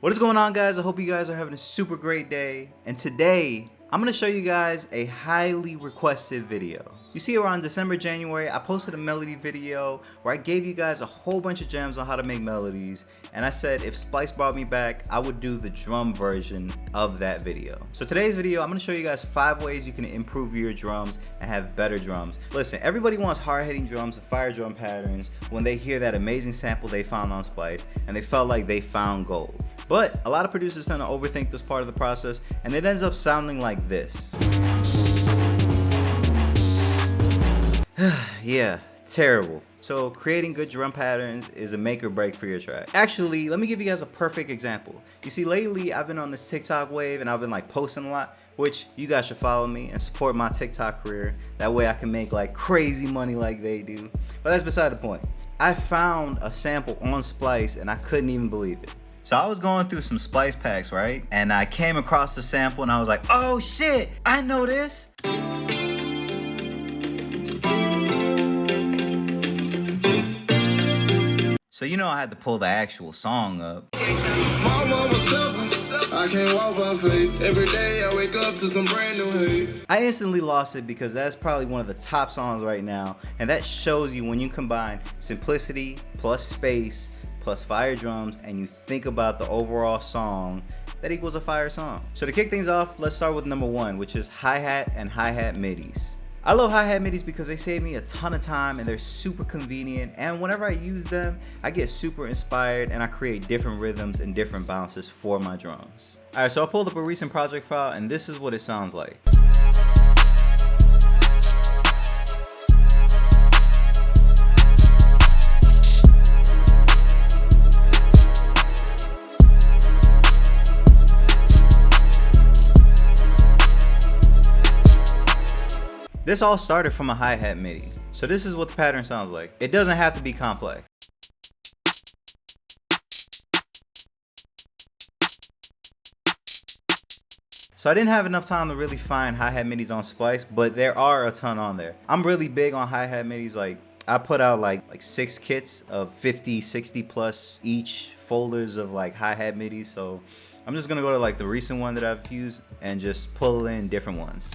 What is going on, guys? I hope you guys are having a super great day. And today, I'm gonna show you guys a highly requested video. You see, around December, January, I posted a melody video where I gave you guys a whole bunch of gems on how to make melodies. And I said if Splice brought me back, I would do the drum version of that video. So today's video, I'm gonna show you guys 5 ways you can improve your drums and have better drums. Listen, everybody wants hard-hitting drums and fire drum patterns when they hear that amazing sample they found on Splice and they felt like they found gold. But a lot of producers tend to overthink this part of the process, and it ends up sounding like this. Yeah, terrible. So creating good drum patterns is a make or break for your track. Actually, let me give you guys a perfect example. You see, lately I've been on this TikTok wave and I've been like posting a lot, which you guys should follow me and support my TikTok career. That way I can make like crazy money like they do. But that's beside the point. I found a sample on Splice and I couldn't even believe it. So I was going through some Splice packs, right? And I came across the sample and I was like, oh shit, I know this. So you know I had to pull the actual song up. Mama was stubborn. I can't walk by faith. Every day I wake up to some brand new hate. I instantly lost it because that's probably one of the top songs right now. And that shows you when you combine simplicity plus space plus fire drums and you think about the overall song, that equals a fire song. So to kick things off, let's start with number 1, which is hi-hat and hi-hat midis. I love hi-hat midis because they save me a ton of time and they're super convenient, and whenever I use them, I get super inspired and I create different rhythms and different bounces for my drums. Alright, so I pulled up a recent project file and this is what it sounds like. This all started from a hi-hat MIDI. So this is what the pattern sounds like. It doesn't have to be complex. So I didn't have enough time to really find hi-hat midis on Splice, but there are a ton on there. I'm really big on hi-hat midis. Like I put out like 6 kits of 50, 60 plus each folders of like hi-hat midis. So I'm just gonna go to like the recent one that I've used and just pull in different ones.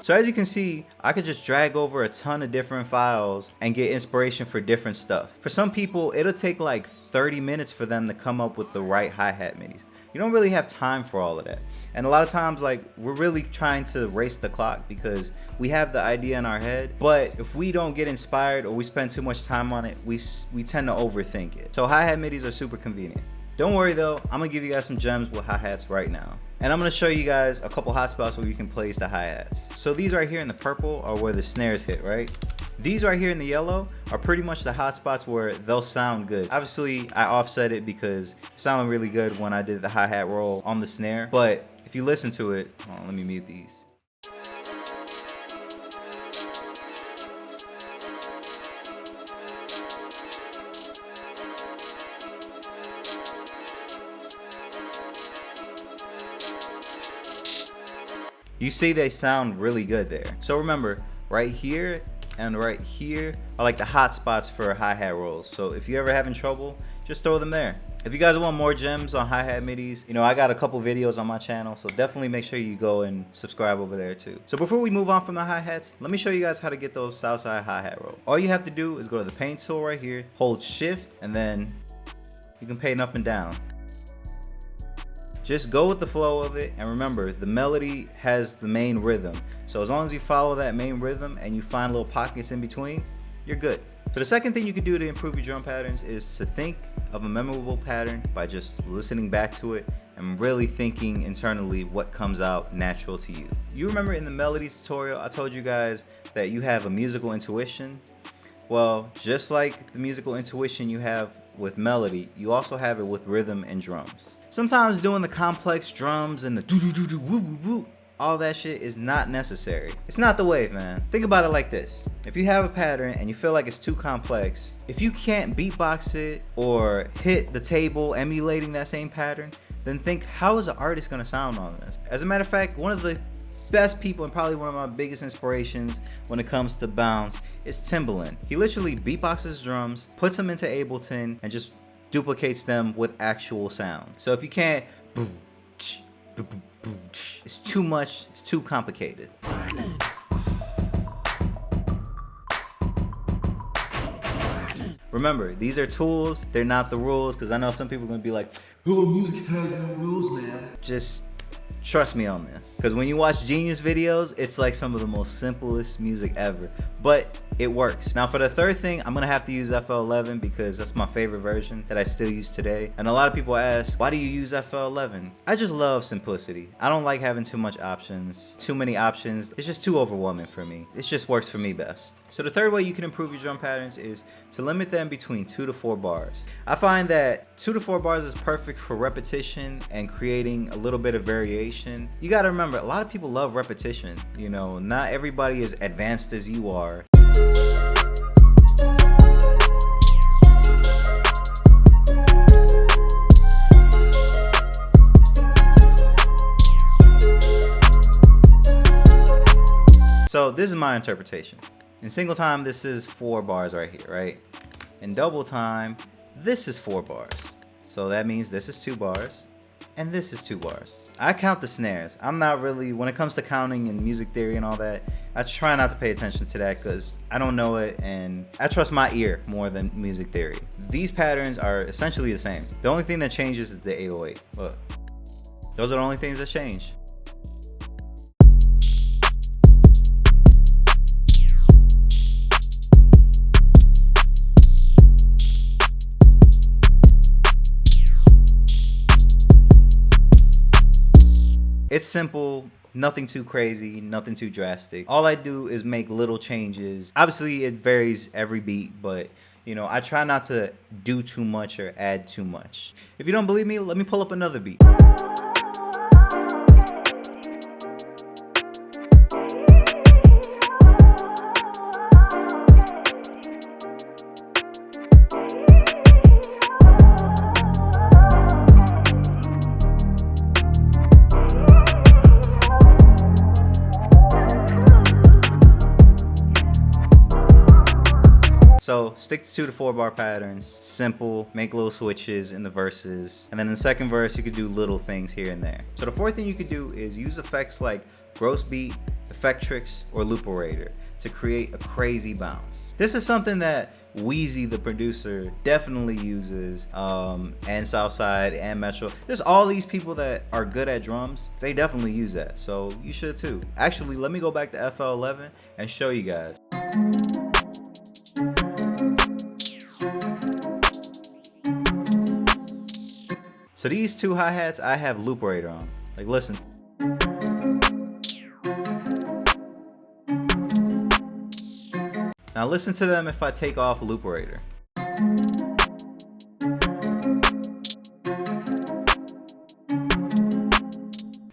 So as you can see, I could just drag over a ton of different files and get inspiration for different stuff. For some people, it'll take like 30 minutes for them to come up with the right hi-hat midis. You don't really have time for all of that. And a lot of times, like, we're really trying to race the clock because we have the idea in our head, but if we don't get inspired or we spend too much time on it, we tend to overthink it. So hi-hat midis are super convenient. Don't worry though, I'm gonna give you guys some gems with hi-hats right now. And I'm gonna show you guys a couple hotspots where you can place the hi-hats. So these right here in the purple are where the snares hit, right? These right here in the yellow are pretty much the hotspots where they'll sound good. Obviously, I offset it because it sounded really good when I did the hi-hat roll on the snare. But if you listen to it, hold on, let me mute these. You see they sound really good there. So remember, right here and right here are like the hot spots for hi-hat rolls. So if you're ever having trouble, just throw them there. If you guys want more gems on hi-hat midis, you know, I got a couple videos on my channel, so definitely make sure you go and subscribe over there too. So before we move on from the hi-hats, let me show you guys how to get those Southside hi-hat roll. All you have to do is go to the paint tool right here, hold shift, and then you can paint up and down. Just go with the flow of it, and remember, the melody has the main rhythm. So as long as you follow that main rhythm and you find little pockets in between, you're good. So the second thing you can do to improve your drum patterns is to think of a memorable pattern by just listening back to it and really thinking internally what comes out natural to you. You remember in the melodies tutorial, I told you guys that you have a musical intuition. Well, just like the musical intuition you have with melody, you also have it with rhythm and drums. Sometimes doing the complex drums and the doo-doo-doo-doo woo-woo-woo all that shit is not necessary. It's not the wave, man. Think about it like this. If you have a pattern and you feel like it's too complex, if you can't beatbox it or hit the table emulating that same pattern, then think, how is an artist gonna sound on this? As a matter of fact, one of the best people and probably one of my biggest inspirations when it comes to bounce is Timbaland. He literally beatboxes drums, puts them into Ableton, and just duplicates them with actual sound. So if you can't, it's too much, it's too complicated. Remember, these are tools, they're not the rules, because I know some people are gonna be like, oh, music has no rules, man. Just trust me on this, because when you watch Genius videos, it's like some of the most simplest music ever, but it works. Now for the third thing, I'm gonna have to use FL11 because that's my favorite version that I still use today. And a lot of people ask, why do you use FL11? I just love simplicity. I don't like having too much options, too many options. It's just too overwhelming for me. It just works for me best. So the third way you can improve your drum patterns is to limit them between 2 to 4 bars. I find that 2 to 4 bars is perfect for repetition and creating a little bit of variation. You gotta remember, a lot of people love repetition. You know, not everybody is advanced as you are. So this is my interpretation. In single time, this is 4 bars right here, right? In double time, this is 4 bars. So that means this is 2 bars, and this is 2 bars. I count the snares. I'm not really, when it comes to counting and music theory and all that, I try not to pay attention to that because I don't know it and I trust my ear more than music theory. These patterns are essentially the same. The only thing that changes is the 808. Look, those are the only things that change. It's simple, nothing too crazy, nothing too drastic. All I do is make little changes. Obviously, it varies every beat, but you know, I try not to do too much or add too much. If you don't believe me, let me pull up another beat. So stick to 2 to 4 bar patterns, simple, make little switches in the verses. And then in the second verse, you could do little things here and there. So the fourth thing you could do is use effects like gross beat, Effectrix, or Looperator to create a crazy bounce. This is something that Wheezy, the producer, definitely uses, and Southside and Metro. There's all these people that are good at drums. They definitely use that, so you should too. Actually, let me go back to FL11 and show you guys. So these 2 hi-hats, I have Looperator on. Like, listen. Now listen to them if I take off Looperator.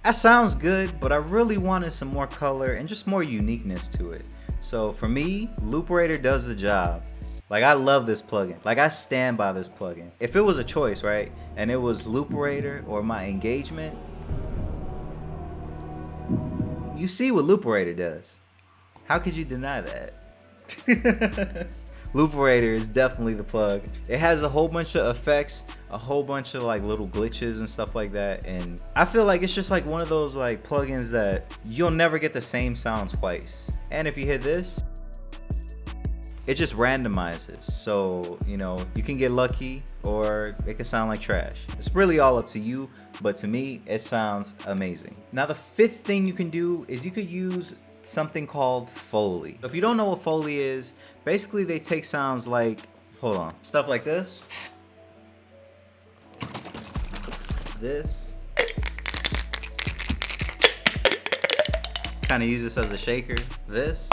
That sounds good, but I really wanted some more color and just more uniqueness to it. So for me, Looperator does the job. Like, I love this plugin. Like, I stand by this plugin. If it was a choice, right, and it was Looperator or my engagement, you see what Looperator does. How could you deny that? Looperator is definitely the plug. It has a whole bunch of effects, a whole bunch of like little glitches and stuff like that, and I feel like it's just like one of those like plugins that you'll never get the same sound twice. And if you hit this, it just randomizes, so you know, you can get lucky or it can sound like trash. It's really all up to you, but to me it sounds amazing. Now the 5th thing you can do is you could use something called foley. If you don't know what foley is, basically they take sounds like, hold on, stuff like this, kind of use this as a shaker, this,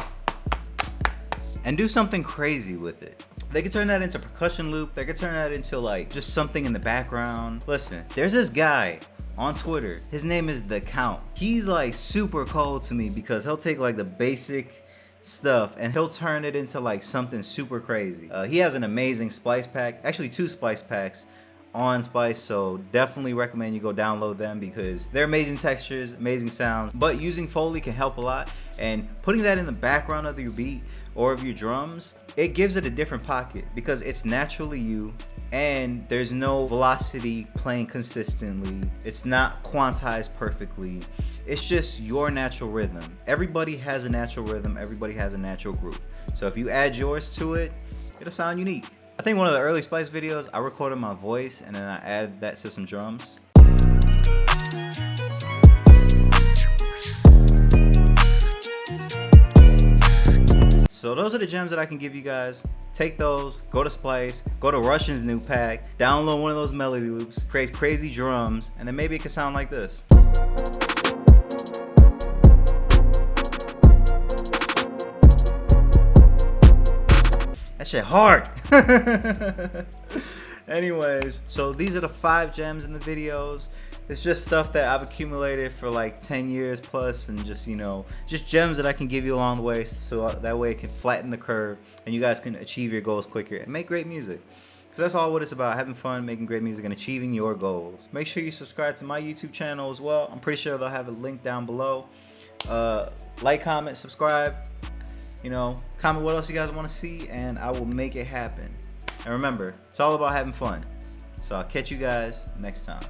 and do something crazy with it. They could turn that into percussion loop. They could turn that into like just something in the background. Listen, there's this guy on Twitter. His name is the Kount. He's like super cold to me because he'll take like the basic stuff and he'll turn it into like something super crazy. He has an amazing Splice pack, actually 2 Splice packs on Splice, so definitely recommend you go download them because they're amazing textures, amazing sounds. But using Foley can help a lot, and putting that in the background of your beat or of your drums, it gives it a different pocket because it's naturally you and there's no velocity playing consistently. It's not quantized perfectly. It's just your natural rhythm. Everybody has a natural rhythm, everybody has a natural groove. So if you add yours to it, it'll sound unique. I think one of the early Splice videos, I recorded my voice and then I added that to some drums. So those are the gems that I can give you guys. Take those, go to Splice, go to Russian's new pack, download one of those melody loops, create crazy drums, and then maybe it can sound like this. That shit hard. Anyways, so these are the 5 gems in the videos. It's just stuff that I've accumulated for like 10 years plus, and just, you know, just gems that I can give you along the way, so that way it can flatten the curve and you guys can achieve your goals quicker and make great music. Because that's all what it's about, having fun, making great music, and achieving your goals. Make sure you subscribe to my YouTube channel as well. I'm pretty sure they'll have a link down below. Like, comment, subscribe. You know, comment what else you guys want to see, and I will make it happen. And remember, it's all about having fun. So I'll catch you guys next time.